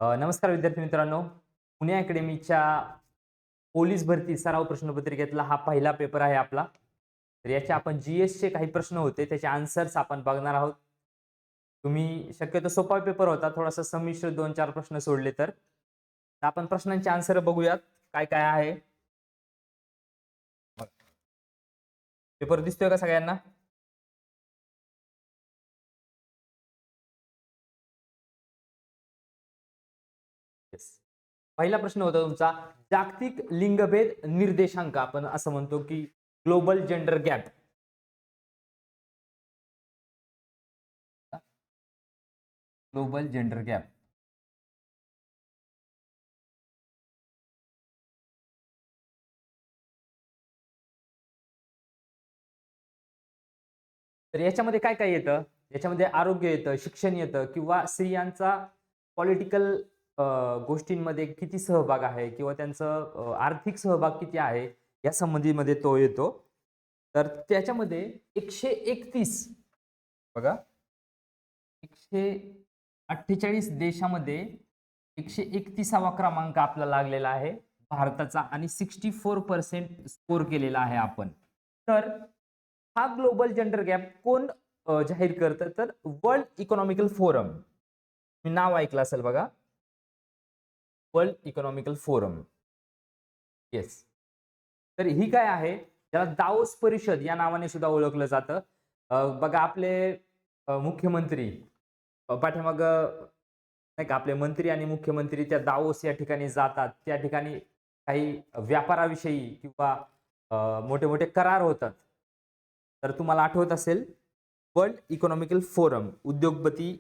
नमस्कार विद्यार्थी मित्रांनो. पुणे अकॅडमीच्या पोलीस भरती सराव प्रश्नपत्रिकेतला हा पहिला पेपर आहे आपला. तर याचे आपण जी-एसचे काही प्रश्न होते त्याचे आन्सर्स आपण बघणार आहोत. तुम्ही शक्यतो सोपा पेपर होता. थोडासा संमिश्र 2-4 प्रश्न सोडले तर. तर आपण प्रश्नांची आन्सर बघूयात. काय-काय आहे. पेपर दिसतोय का सगळ्यांना? येस. पहिला प्रश्न होता तुमचा जागतिक लिंगभेद निर्देशांक आपण असं म्हणतो की global gender gap. Global gender gap. तर याच्यामध्ये काय-काय येतं? याच्यामध्ये आरोग्य येतं, शिक्षण येतं किंवा स्त्रियांचा पॉलिटिकल गोष्टींमध्ये किती सहभाग आहे किंवा त्यांचं आर्थिक सहभाग किती आहे, या संबंधीमध्ये तो येतो. तर त्याच्यामध्ये 131 बघा, 148 देशामध्ये 131वा क्रमांक आपला लागलेला आहे भारताचा आणि 64% स्कोर केलेला आहे आपण. तर हा ग्लोबल जेंडर गॅप कोण जाहीर करतं? तर वर्ल्ड इकॉनॉमिकल फोरम. मी नाव ऐकलं असेल बघा. World economical forum. येस. तर ही काय आहे? त्याला दावोस परिषद या नावाने सुद्धा ओळखलं जातं. बघा आपले मुख्यमंत्री पाठीमागं नाही का आपले मंत्री आणि मुख्यमंत्री त्या दावोस या ठिकाणी जातात. त्या ठिकाणी काही व्यापाराविषयी किंवा मोठे-मोठे करार होतात. तर तुम्हाला आठवत असेल वर्ल्ड इकॉनॉमिकल फोरम उद्योगपती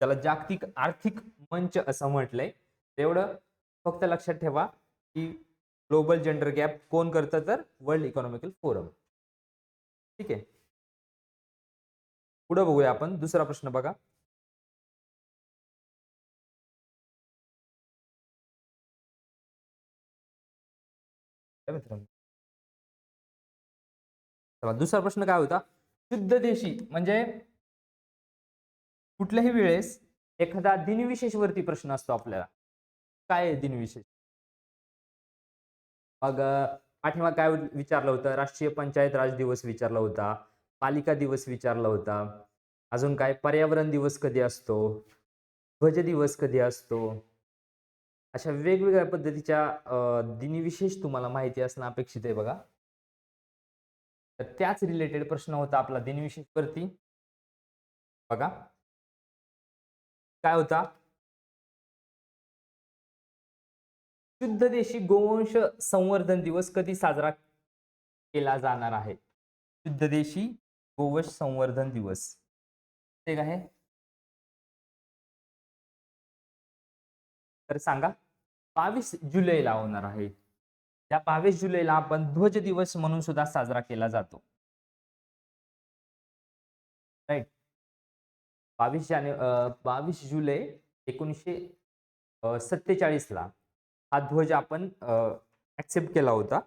त्याला जागतिक आर्थिक मंच असं म्हटलंय. एवढं फक्त लक्षात ठेवा, की ग्लोबल जेंडर गॅप कोण करतं तर वर्ल्ड इकॉनॉमिकल फोरम. ठीक आहे. पुढे बघूया आपण दुसरा प्रश्न बघा. काय मित्रांनो? चला दुसरा प्रश्न काय होता? शुद्ध देशी म्हणजे कुठल्याही वेळेस एखादा दिनविशेष वरती प्रश्न असतो आपल्याला. काय आहे दिनविशेष? मग पाठीमागे काय विचारलं होतं? राष्ट्रीय पंचायत राज दिवस विचारला होता. पालिका दिवस विचारला होता. अजून काय पर्यावरण दिवस कधी असतो? ध्वज दिवस कधी असतो? अशा वेगवेगळ्या पद्धतीच्या दिनविशेष तुम्हाला माहिती असणं अपेक्षित आहे बघा. तर त्याच रिलेटेड प्रश्न होता आपला दिनविशेष वरती. बघा. काय होता? शुद्ध देशी गोवंश संवर्धन दिवस कधी साजरा केला जाणार आहे? शुद्ध देशी गोवंश संवर्धन दिवस. ते काय आहे? तर सांगा. 22 जुलैला होणार आहे. त्या 22 जुलैला आपण ध्वज दिवस म्हणून सुद्धा साजरा केला जातो. राइट. 22 जुलै 1947 ला हा ध्वज आपण ॲक्सेप्ट केला होता.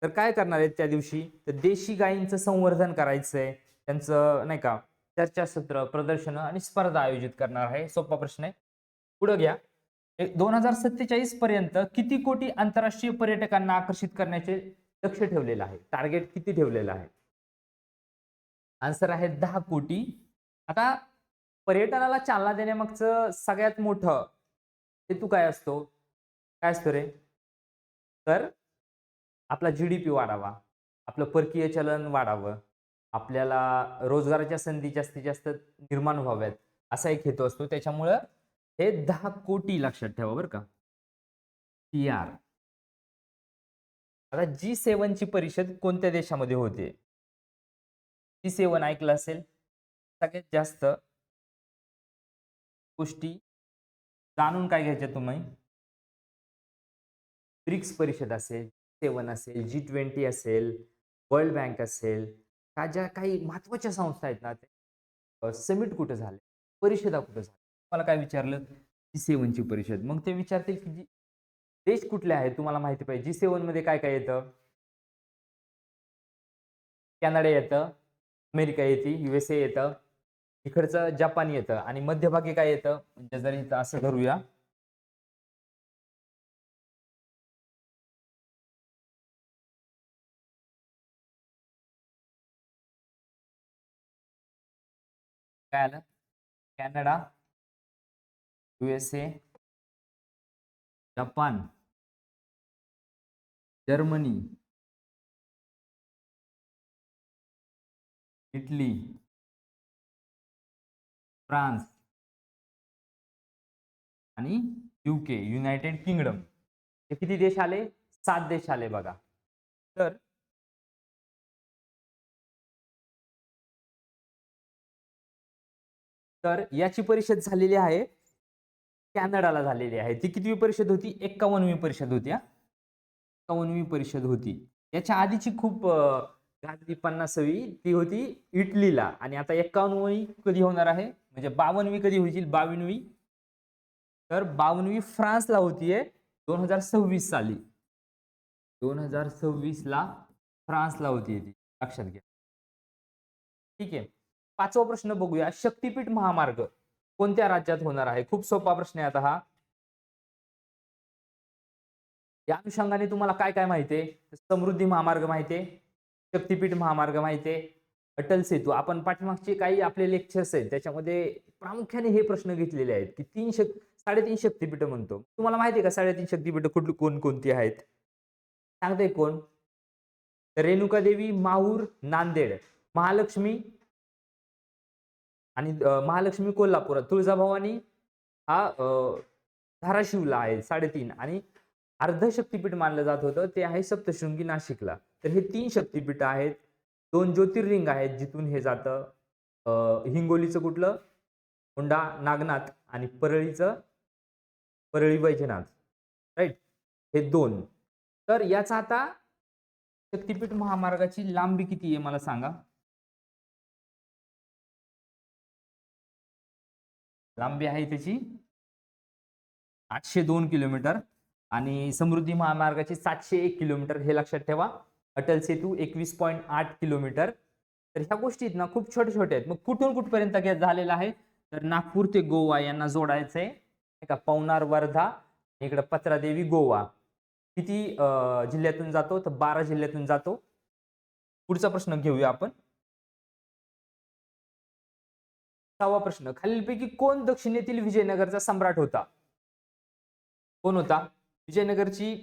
तर काय करणार आहेत त्या दिवशी? तर देशी गायींचं संवर्धन करायचंय. त्यांचं नाही का चर्चासत्र, प्रदर्शनं आणि स्पर्धा आयोजित करणार आहे. सोपा प्रश्न आहे. पुढे घ्या. 2047 पर्यंत किती कोटी आंतरराष्ट्रीय पर्यटकांना आकर्षित करण्याचे लक्ष्य ठेवलेलं आहे? टार्गेट किती ठेवलेलं आहे? आन्सर आहे 10 कोटी. आता पर्यटनाला चालना देण्यामागचं सगळ्यात मोठं हेतू काय असतो? काय असतो रे? तर आपला जी-डी-पी वाढावा, आपलं परकीय चलन वाढावं, आपल्याला रोजगाराच्या संधी जास्तीत जास्त निर्माण व्हाव्यात, असा एक हेतू असतो. त्याच्यामुळं हे 10 कोटी लक्षात ठेवा बरं का. सी-आर. आता जी7 ची परिषद कोणत्या देशामध्ये होते? जी7 ऐकलं असेल. सगळ्यात जास्त गोष्टी जाणून काय घ्यायच्या तुम्ही? ब्रिक्स परिषद असेल, 7 असेल, G20 असेल, वर्ल्ड बँक असेल, ह्या ज्या काही महत्त्वाच्या संस्था आहेत ना, समिट कुठे झाले? परिषदा कुठे झाल्या? मला काय विचारलं? G7 ची परिषद. मग ते विचारतील की देश कुठले आहेत? तुम्हाला माहिती पाहिजे. G7 मध्ये काय-काय येतं? कॅनडा येतं, अमेरिका येते, USA येतं, इकडचं जपान येतं आणि मध्यभागी काय येतं, म्हणजे जर इथं असं धरूया, काय आलं, Canada, USA, Japan, Germany, Italy, France आणि UK, युनायटेड किंगडम. हे किती देश आले, 7 देश आले बघा. तर तर याची परिषद झालेली आहे कॅनडाला झालेली आहे. ती कितवी परिषद होती, 51वी परिषद होती. 51वी परिषद होती. याच्या आधीची खूप गाजली 50वी ती होती इटलीला, आणि आता 51वी कधी होणार आहे, म्हणजे 52वी कधी होईल, 22वी, तर 52वी फ्रान्सला होतीये 2026 साली. 2026 ला फ्रान्सला होतीये ती, लक्षात घ्या. ठीक आहे. 5वा प्रश्न बघूया, शक्तीपीठ महामार्ग कोणत्या राज्यात होणार आहे. खूप सोपा प्रश्न आहे आता हा. या अनुषंगाने तुम्हाला काय काय माहितीये, समृद्धी महामार्ग माहितीये, शक्तीपीठ महामार्ग माहितीये, अटल सेतू. आपण पाठीमागचे काही आपले लेक्चर्स आहेत त्याच्यामध्ये प्रामुख्याने हे प्रश्न घेतलेले आहेत की 3.5 शक्तीपीठ म्हणतो. तुम्हाला माहिती आहे का 3.5 शक्तीपीठ कुठली कोणकोणती आहेत, सांगते कोण, रेणुका देवी, माहूर, नांदेड, महालक्ष्मी, आणि महालक्ष्मी कोल्हापुरात, तुळजाभवानी हा धाराशिवला आहे 3.5, आणि अर्ध शक्तीपीठ मानलं जात होतं ते आहे सप्तशृंगी नाशिकला. तर हे 3 शक्तीपीठ आहेत. 2 ज्योतिर्लिंग आहेत जिथून हे जातं, हिंगोलीचं कुठलं, औंढा नागनाथ, आणि परळी वैजनाथ, राईट, हे 2. तर याचा आता शक्तीपीठ महामार्गाची लांबी किती आहे मला सांगा. लांबी आहे त्याची 802 किलोमीटर, आणि समृद्धी महामार्गाची 701 किलोमीटर, हे लक्षात ठेवा. अटल सेतू 21.8 किलोमीटर. तर ह्या गोष्टी ना खूप छोट्या छोट्या आहेत. मग कुठून कुठपर्यंत झालेला आहे, तर नागपूर ते गोवा यांना जोडायचंय, का पवनार, वर्धा, इकडे पत्रादेवी, गोवा. किती जिल्ह्यातून जातो, तर 12 जिल्ह्यातून जातो. पुढचा प्रश्न घेऊया आपण. 6वा प्रश्न, खालीलपैकी कोण दक्षिणेतील विजयनगरचा सम्राट होता. कोण होता, विजयनगरची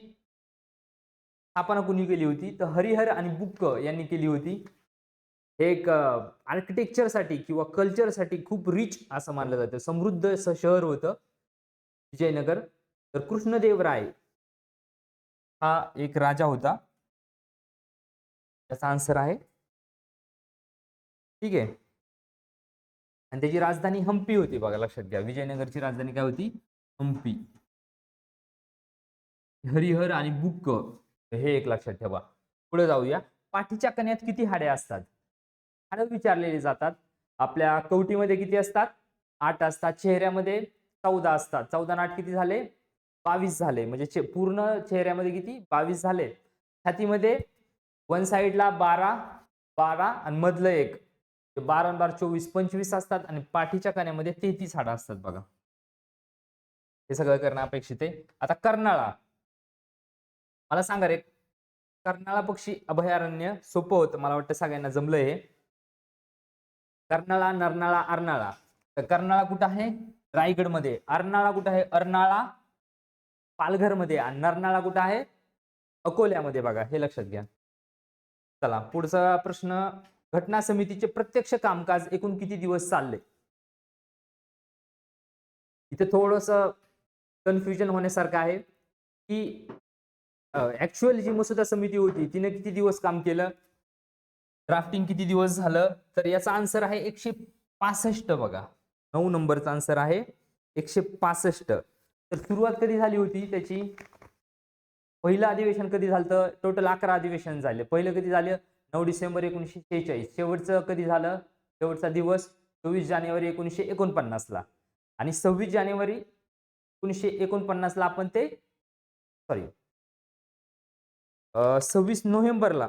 स्थापना कुणी केली होती, तर हरिहर आणि बुक्क यांनी केली होती. हे एक आर्किटेक्चरसाठी किंवा कल्चरसाठी खूप रिच असं मानलं जातं, समृद्ध असं शहर होतं विजयनगर. तर कृष्णदेवराय हा एक राजा होता, त्याचा आन्सर आहे. ठीक आहे. आणि त्याची राजधानी हम्पी होती बघा, लक्षात घ्या. विजयनगरची राजधानी काय होती, हम्पी. हरिहर आणि बुक्क हे एक लक्षात ठेवा. पुढे जाऊया. पाठीच्या कण्यात किती हाडे असतात, हाडे विचारलेली जातात. आपल्या कवटीमध्ये किती असतात, 8 असतात. चेहऱ्यामध्ये 14 असतात. 14 आणि 8 किती झाले, 22 झाले. म्हणजे पूर्ण चेहऱ्यामध्ये किती, 22 झाले. छातीमध्ये वन साइडला 12 12 आणि मधलं एक, 12 आणि 12 24 25 असतात. आणि पाठीच्या कण्यामध्ये 33 हाडं असतात बघा. हे सगळं करणं अपेक्षित आहे. आता कर्नाळा, मला सांगा रे, कर्नाळा पक्षी अभयारण्य सोपं होतं, मला वाटतं सगळ्यांना जमलंय हे. कर्नाळा, नरनाळा, अर्नाळा. तर कर्नाळा कुठं आहे, रायगडमध्ये. अर्नाळा कुठं आहे, अर्नाळा पालघरमध्ये. आणि नरनाळा कुठं आहे, अकोल्यामध्ये बघा, हे लक्षात घ्या. चला पुढचा प्रश्न, घटना समितीचे प्रत्यक्ष कामकाज एकूण किती दिवस चालले. इथे थोडस कन्फ्युजन होण्यासारखं आहे की ऍक्च्युअल जी मसुदा समिती होती तिने किती दिवस काम केलं, ड्राफ्टिंग किती दिवस झालं. तर याचा आन्सर आहे 165 बघा. 9 नंबरचा आन्सर आहे 165. तर सुरुवात कधी झाली होती त्याची, पहिलं अधिवेशन कधी झालं, टोटल 11 अधिवेशन झाले. पहिलं कधी झालं, 9 डिसेंबर 1946. शेवटचं कधी झालं, शेवटचा दिवस 24 जानेवारी 1949 ला. आणि 26 जानेवारी 1949 ला आपण ते, सॉरी 26 नोव्हेंबरला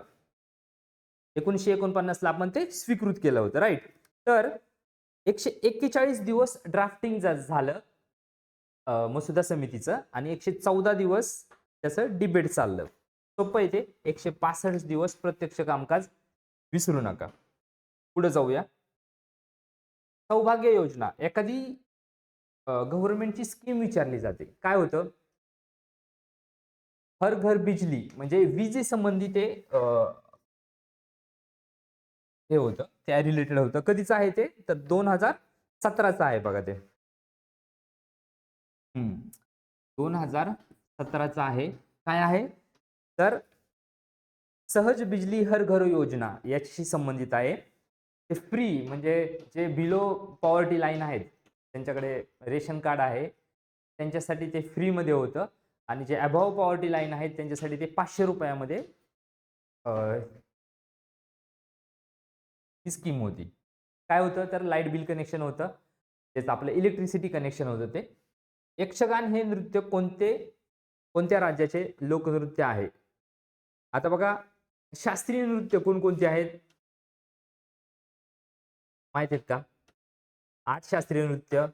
1949 ला आपण ते स्वीकृत केलं होतं, राईट. तर 141 दिवस ड्राफ्टिंग झालं मसुदा समितीचं आणि 114 दिवस त्याचं डिबेट चाललं. सोपं आहे ते. 165 दिवस प्रत्यक्ष कामकाज विसरू नका. पुढे जाऊया. सौभाग्य योजना एखादी गव्हर्नमेंटची स्कीम विचारली जाते. काय होतं? हर घर बिजली म्हणजे विजेसंबंधी ते हे होतं, त्या रिलेटेड होतं. कधीचं आहे ते? तर 2017चं आहे बघा ते. 2017चं आहे. काय आहे? तर सहज बिजली हर घर योजना याच्याशी संबंधित आहे. ते फ्री म्हणजे जे बिलो पॉवर्टी लाईन आहेत, त्यांच्याकडे रेशन कार्ड आहे, त्यांच्यासाठी ते फ्रीमध्ये होतं आणि जे अबव्ह पॉवर्टी लाईन आहेत त्यांच्यासाठी ते ₹500 ही स्कीम होती. काय होतं? तर लाईट बिल कनेक्शन होतं. त्याचं आपलं इलेक्ट्रिसिटी कनेक्शन होतं ते. यक्षगान हे नृत्य कोणत्या राज्याचे लोकनृत्य आहे? आता बघा, शास्त्रीय नृत्य कोणकोणते आहेत? माहित आहेत का? 8 शास्त्रीय नृत्य.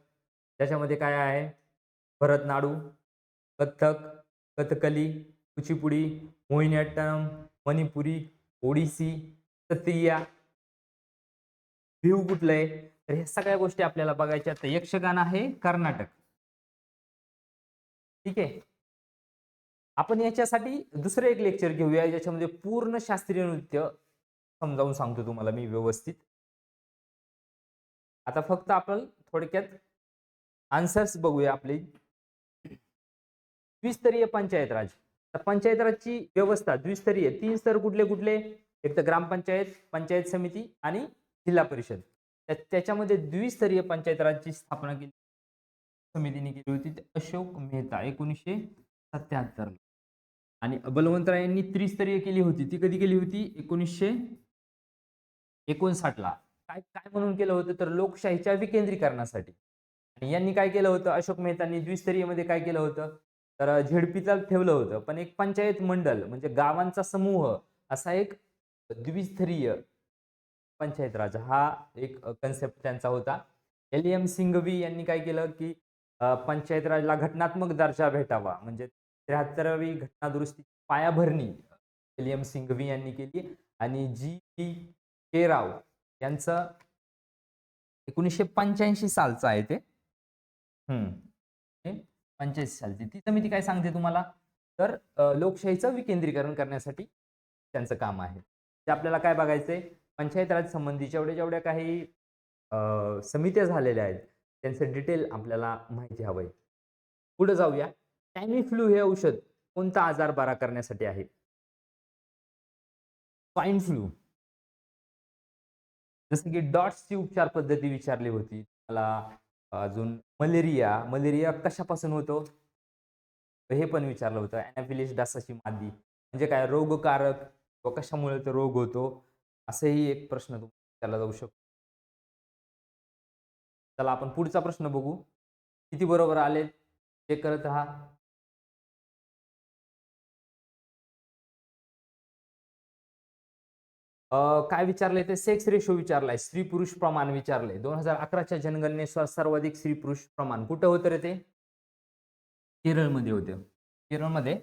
त्याच्यामध्ये काय आहे? भरतनाट्यम, कथ्थक, कथकली, कुचिपुडी, मोहिनीअट्टम, मणिपुरी, ओडिसी, सत्रिया, बिहू कुठलं आहे? तर ह्या सगळ्या गोष्टी आपल्याला बघायच्या. तर यक्षगान आहे कर्नाटक. ठीक आहे. आपण याच्यासाठी दुसरं एक लेक्चर घेऊया, ज्याच्यामध्ये पूर्ण शास्त्रीय नृत्य समजावून सांगतो तुम्हाला मी व्यवस्थित. आता फक्त आपण थोडक्यात आन्सर्स बघूया आपले. द्विस्तरीय पंचायत राज. तर पंचायत राजची व्यवस्था द्विस्तरीय. 3 स्तर कुठले कुठले? एक तर ग्रामपंचायत, पंचायत समिती आणि जिल्हा परिषद. त्याच्यामध्ये द्विस्तरीय पंचायत राजची स्थापना केली समितीने केली होती ते अशोक मेहता 1977 आणि बलवंतराय यांनी त्रिस्तरीय केली होती. ती कधी केली होती? 1959 ला. काय काय म्हणून केलं होतं? तर लोकशाहीच्या विकेंद्रीकरणासाठी. आणि यांनी काय केलं होतं? अशोक मेहतांनी द्विस्तरीय मध्ये काय केलं होतं? तर झेडपीला ठेवलं होतं, पण एक पंचायत मंडळ म्हणजे गावांचा समूह असा एक द्विस्तरीय पंचायत राज हा एक कन्सेप्ट त्यांचा होता. एल सिंघवी यांनी काय केलं की पंचायत राजला घटनात्मक दर्जा भेटावा म्हणजे 73वी घटना दुरुस्ती पायाभरणी एल सिंघवी यांनी केली आणि के राव यांचं 1985 सालचं आहे ते. 85 सालची ती समिती काय सांगते तुम्हाला? तर लोकशाहीचं विकेंद्रीकरण करण्यासाठी त्यांचं काम आहे. ते आपल्याला काय बघायचंय? पंचायत राज संबंधी जेवढ्या काही समित्या झालेल्या आहेत त्यांचं डिटेल आपल्याला माहिती हवंय. पुढे जाऊया. टॅमीफ्लू हे औषध कोणता आजार बरा करण्यासाठी आहे? Swine flu. जसं की डॉट्सची उपचार पद्धती विचारली होती मला. अजून मलेरिया कशापासून होतो? हे पण विचारलं होतं. अॅनाफिलिस डासाची मादी म्हणजे काय? रोगकारक व कशामुळे तो रोग होतो? असेही एक प्रश्न विचारला जाऊ शकतो. चला आपण पुढचा प्रश्न बघू. किती बरोबर आले चेक करत राहा. काय विचारलंय ते? सेक्स रेशो विचारलाय, स्त्री पुरुष प्रमाण विचारलंय. 2011च्या जनगणनेनुसार सर्वाधिक स्त्री पुरुष प्रमाण कुठं होतं रे ते? केरळमध्ये होतं. केरळमध्ये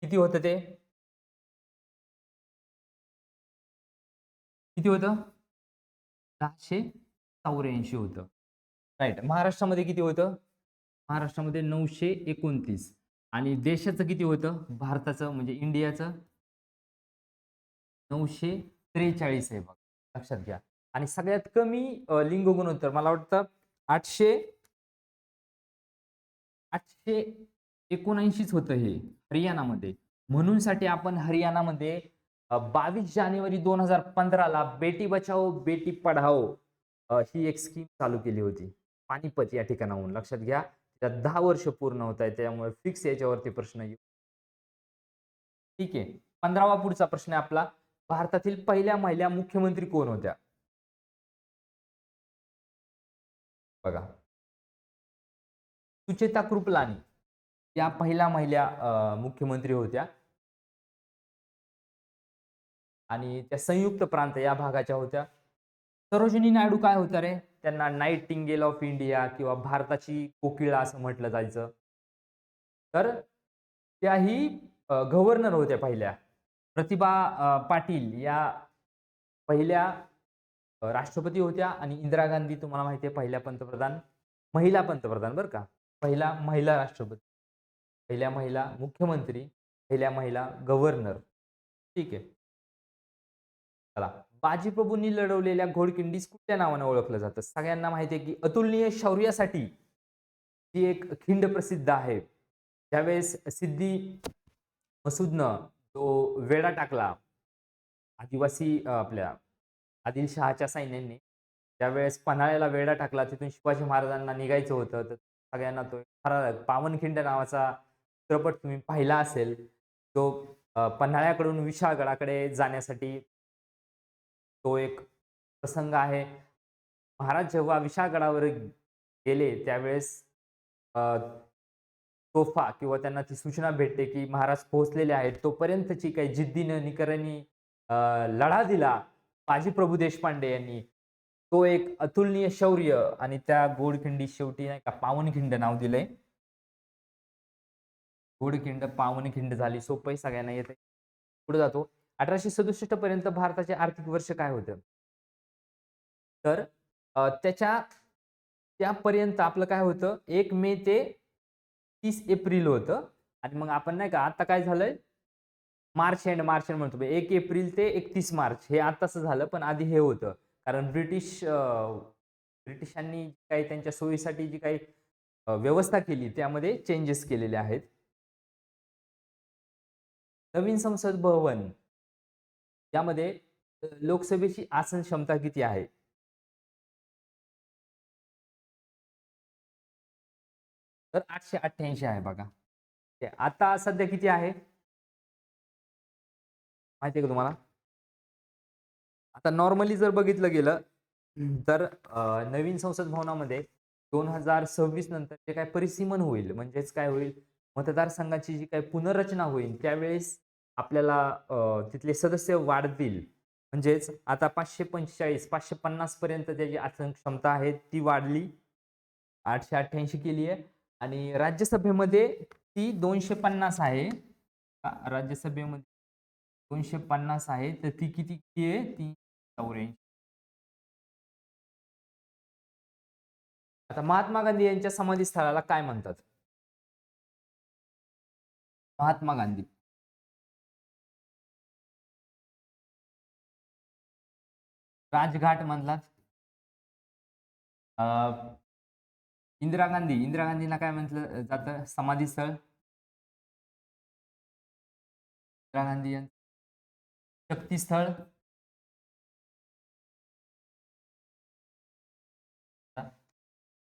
किती होतं ते? किती होतं? 684 होतं. राईट. महाराष्ट्रामध्ये किती होतं? महाराष्ट्रामध्ये 929 आणि देशाचं किती होतं? भारताचं म्हणजे इंडियाचं 943 आहे बघा. लक्षात घ्या. आणि सगळ्यात कमी लिंग गुणोत्तर मला वाटतं 879च होतं हे हरियाणामध्ये. म्हणून साठी आपण हरियाणामध्ये 22 जानेवारी 2015 ला बेटी बचाओ बेटी पढाओ ही एक स्कीम चालू केली होती. पानिपत या ठिकाणाहून. लक्षात घ्या. त्यात 10 वर्ष पूर्ण होत आहेत. त्यामुळे फिक्स याच्यावरती प्रश्न येऊ. ठीक आहे. 15वा पुढचा प्रश्न आहे आपला. भारतातील पहिल्या महिला मुख्यमंत्री कोण होत्या? बघा. सुचेता कृपलानी या पहिल्या महिला मुख्यमंत्री होत्या आणि त्या संयुक्त प्रांत या भागाच्या होत्या. सरोजिनी नायडू काय होत्या रे? त्यांना नाईटिंगेल ऑफ इंडिया किंवा भारताची कोकिळा असं म्हटलं जायचं. तर त्याही गव्हर्नर होत्या पहिल्या. प्रतिभा पाटील या पहिल्या राष्ट्रपती होत्या आणि इंदिरा गांधी तुम्हाला माहिती आहे पहिल्या पंतप्रधान, महिला पंतप्रधान बरं का. पहिला महिला राष्ट्रपती, पहिल्या महिला मुख्यमंत्री, पहिल्या महिला गव्हर्नर. ठीक आहे. चला. बाजीप्रभूंनी लढवलेल्या घोडखिंडीस कुठल्या नावाने ओळखलं जातं? सगळ्यांना माहिती आहे की अतुलनीय शौर्यासाठी ती एक खिंड प्रसिद्ध आहे. ज्यावेळेस सिद्दी मसूदनं तो वेढा टाकला आदिवासी आपल्या आदिलशहाच्या सैन्यांनी, त्यावेळेस पन्हाळ्याला वेढा टाकला. तिथून शिवाजी महाराजांना निघायचं होतं. तर सगळ्यांना तो थरारक पावनखिंड नावाचा चित्रपट तुम्ही पाहिला असेल. तो पन्हाळ्याकडून विशाळगडाकडे जाण्यासाठी तो एक प्रसंग आहे. महाराज जेव्हा विशाळगडावर गेले त्यावेळेस अ, तोफा किंवा त्यांना ती सूचना भेटते, की महाराज पोहोचलेले आहेत. तोपर्यंतची काही जिद्दीनं, निकरांनी लढा दिला बाजीप्रभू देशपांडे यांनी. तो एक अतुलनीय शौर्य आणि त्या गोडखिंडी शेवटी नाही का पावनखिंड नाव दिलंय. गोडखिंड, पावनखिंड झाली. सोपं आहे सगळ्यांना येतंय. पुढे जातो. 1867 पर्यंत भारताचे आर्थिक वर्ष काय होतं? तर त्यापर्यंत आपलं काय होतं 1 मे ते 30 एप्रिल होतं आणि मग आपण नाही का आता काय झालंय मार्च एंड म्हणतो. 1 एप्रिल ते 31 मार्च हे आताचं झालं, पण आधी हे होतं. कारण ब्रिटिशांनी काही त्यांच्या सोयीसाठी जी काही व्यवस्था केली त्यामध्ये चेंजेस केलेले आहेत. नवीन संसद भवन यामध्ये लोकसभेची आसन क्षमता किती आहे? तर 888 आहे बघा. ते आता सध्या किती आहे? माहिती आहे का तुम्हाला? आता नॉर्मली जर बघितलं गेलं, तर नवीन संसद भवनामध्ये 2026 नंतर जे काही परिसीमन होईल, म्हणजेच काय होईल, मतदारसंघाची जी काही पुनर्रचना होईल, त्यावेळेस आपल्याला तिथले सदस्य वाढतील. म्हणजेच आता 545, 550 पर्यंत त्याची आसन क्षमता आहे, ती वाढली. 888 केली आहे आणि राज्यसभेमध्ये ती 250 आहे. राज्यसभेमध्ये 250 आहे, तर ती किती आहे? ती 84. आता महात्मा गांधी यांच्या समाधीस्थळाला काय म्हणतात? महात्मा गांधी. राजघाट मधलाच इंदिरा गांधींना काय म्हटलं जातं समाधीस्थळ? इंदिरा गांधी यांचं शक्तीस्थळ.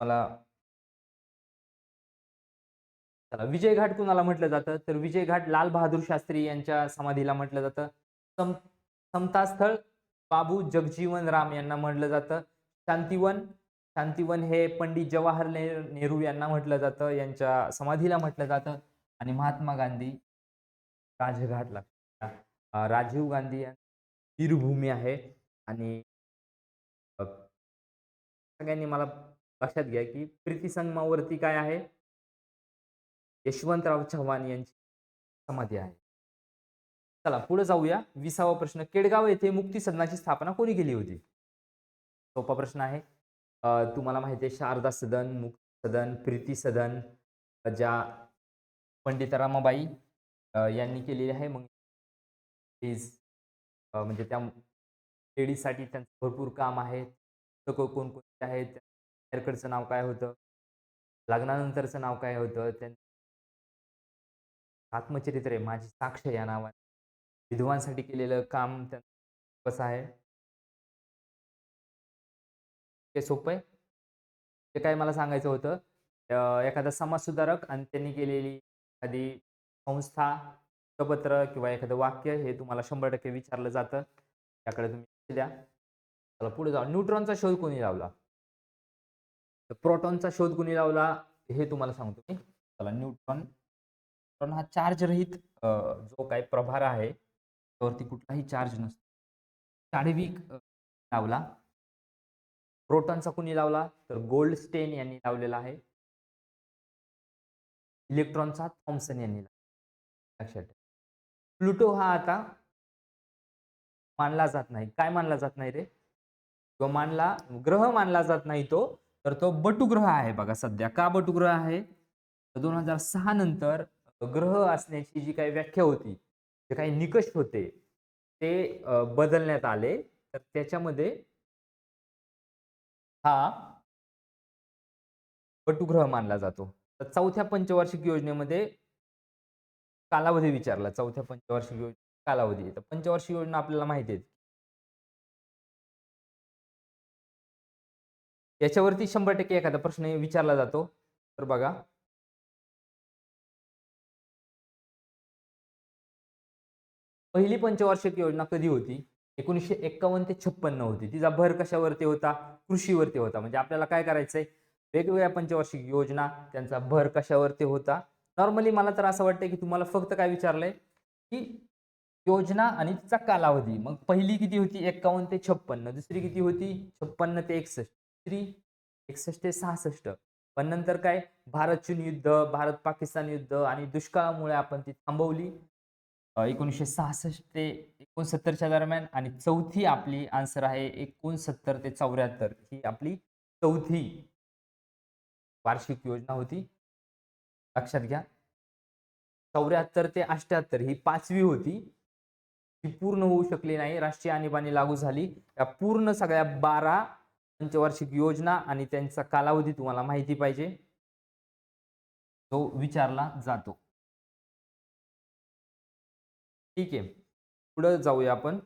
मला चला विजय घाट कुणाला म्हटलं जातं? तर विजय घाट लाल बहादूर शास्त्री यांच्या समाधीला म्हटलं जातं. सम समता स्थळ बाबू जगजीवन राम यांना म्हटलं जातं. शांतिवन शांतिवन हे पंडित जवाहर नेहरू यांना म्हटलं जातं. यांच्या समाधीला म्हटलं जातं आणि महात्मा गांधी राजघाटला राजीव गांधी यांची वीरभूमी आहे आणि अ, सगळ्यांनी मला लक्षात घ्या, की प्रीती संगमावरती काय आहे? यशवंतराव चव्हाण यांची समाधी आहे. चला पुढे जाऊया. 20वा प्रश्न. केडगाव येथे मुक्ती सदनाची स्थापना कोणी केली होती? सोपा प्रश्न आहे. तुम्हाला माहिती आहे शारदा सदन, मुक्ती सदन, प्रीती सदन ज्या पंडित रमाबाई यांनी केलेली आहे. मग प्लीज म्हणजे त्या लेडीजसाठी त्यांचं भरपूर काम आहे. पुस्तकं कोणकोणती आहेत? माहेरकडचं नाव काय होतं? लग्नानंतरचं नाव काय होतं? त्यांचं आत्मचरित्र आहे माझी साक्ष या नावाने. विधवांसाठी केलेलं काम कसं आहे? ते सोपं आहे. ते काय मला सांगायचं होतं, एखादा समाजसुधारक आणि त्यांनी केलेली एखादी संस्था, वृत्तपत्र किंवा एखादं वाक्य हे तुम्हाला 100% विचारलं जातं. त्याकडे तुम्ही लक्ष द्या. चला पुढे जाऊ. न्यूट्रॉनचा शोध कोणी लावला? तर प्रोटॉनचा शोध कोणी लावला? हे तुम्हाला सांगतो मी. चला न्यूट्रॉन. न्यूट्रॉन हा चार्ज रहित जो काही प्रभार आहे, त्यावरती कुठलाही चार्ज नसतो. चार्विक लावला. प्रोटॉनचा कुणी लावला तर गोल्डस्टेन यांनी लावलेला आहे. इलेक्ट्रॉनचा थॉम्सन यांनी लावला. लक्षात ठेवा. प्लुटो हा आता मानला जात नाही. काय मानला जात नाही रे? तो ग्रह मानला जात नाही तो, तर तो बटुग्रह आहे बघा सध्या. का बटुग्रह आहे? 2006 नंतर ग्रह असण्याची जी काही व्याख्या होती, जे काही निकष होते, ते बदलण्यात आले. तर त्याच्यामध्ये हा बटुग्रह मानला जातो. तर चौथ्या पंचवार्षिक योजनेमध्ये कालावधी विचारला. चौथ्या पंचवार्षिक योजने कालावधी. तर पंचवार्षिक योजना आपल्याला माहिती आहे. याच्यावरती 100% एखादा प्रश्न विचारला जातो. तर बघा, पहिली पंचवार्षिक योजना कधी होती? 1951 ते 56 होती. तिचा भर कशावरती होता? कृषीवरती होता. म्हणजे आपल्याला काय करायचंय? वेगवेगळ्या पंचवार्षिक योजना, त्यांचा भर कशावरती होता? नॉर्मली मला तर असं वाटतंय, की तुम्हाला फक्त काय विचारलंय, की योजना आणि तिचा कालावधी. मग पहिली किती होती? 51 ते 56. दुसरी किती होती? 56 ते 61. तिसरी 61 ते 66. पण नंतर काय? भारत-चीन युद्ध, भारत-पाकिस्तान युद्ध आणि दुष्काळामुळे आपण ती थांबवली. 1966 ते 69च्या दरम्यान. आणि चौथी आपली आन्सर आहे 69 ते 74. ही आपली चौथी वार्षिक योजना होती. लक्षात घ्या. 74 ते 78 ही 5वी होती. ती पूर्ण होऊ शकली नाही. राष्ट्रीय आणीबाणी लागू झाली. या पूर्ण सगळ्या 12 पंचवार्षिक योजना आणि त्यांचा कालावधी तुम्हाला माहिती पाहिजे. तो विचारला जातो. ठीक आहे. पुढे जाऊया आपण.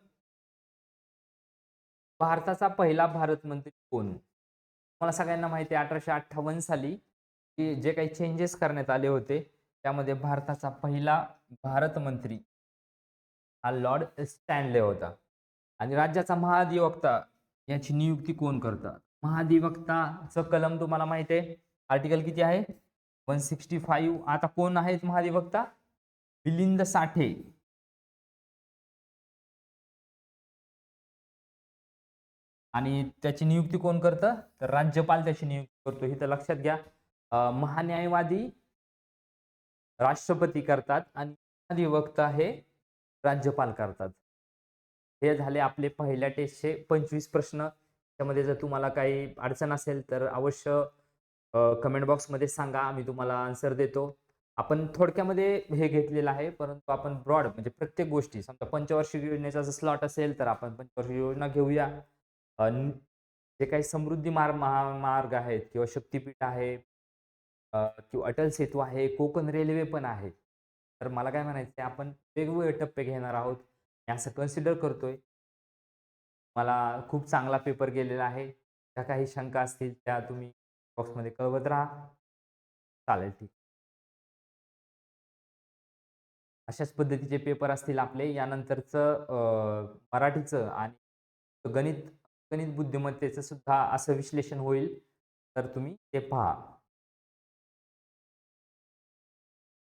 भारताचा पहिला भारत मंत्री कोण? तुम्हाला सगळ्यांना माहिती आहे 1858 साली की जे काही चेंजेस करण्यात आले होते, त्यामध्ये भारताचा पहिला भारत मंत्री हा लॉर्ड स्टॅनले होता. आणि राज्याचा महाधिवक्ता याची नियुक्ती कोण करतात? महाधिवक्ताचं कलम तुम्हाला माहिती आहे. आर्टिकल किती आहे? 165. आता कोण आहेत महाधिवक्ता? मिलिंद साठे. आणि त्याची नियुक्ती कोण करतं? तर राज्यपाल त्याची नियुक्ती करतो. हे तर लक्षात घ्या. महान्यायवादी राष्ट्रपती करतात आणि अधिवक्ता हे राज्यपाल करतात. हे झाले आपले पहिल्या टेस्टचे 25 प्रश्न. त्यामध्ये जर तुम्हाला काही अडचण असेल तर अवश्य कमेंट बॉक्समध्ये सांगा. मी तुम्हाला आन्सर देतो. आपण थोडक्यामध्ये हे घेतलेलं आहे, परंतु आपण ब्रॉड म्हणजे प्रत्येक गोष्टी, समजा पंचवार्षिक योजनेचा जर स्लॉट असेल तर आपण पंचवार्षिक योजना घेऊया. जे काही समृद्धी महामार्ग आहेत किंवा शक्तिपीठ आहे, किंवा अटल सेतू आहे, कोकण रेल्वे पण आहे. तर मला काय म्हणायचं आहे, आपण वेगवेगळे टप्पे घेणार आहोत. मी असं कन्सिडर करतोय. मला खूप चांगला पेपर गेलेला आहे. त्या काही शंका असतील त्या तुम्ही बॉक्समध्ये कळवत राहा. चालेल, ठीक. अशाच पद्धतीचे पेपर असतील आपले. यानंतरचं मराठीचं आणि गणित गणित बुद्धिमत्तेचं सुद्धा असं विश्लेषण होईल. तर तुम्ही ते पहा.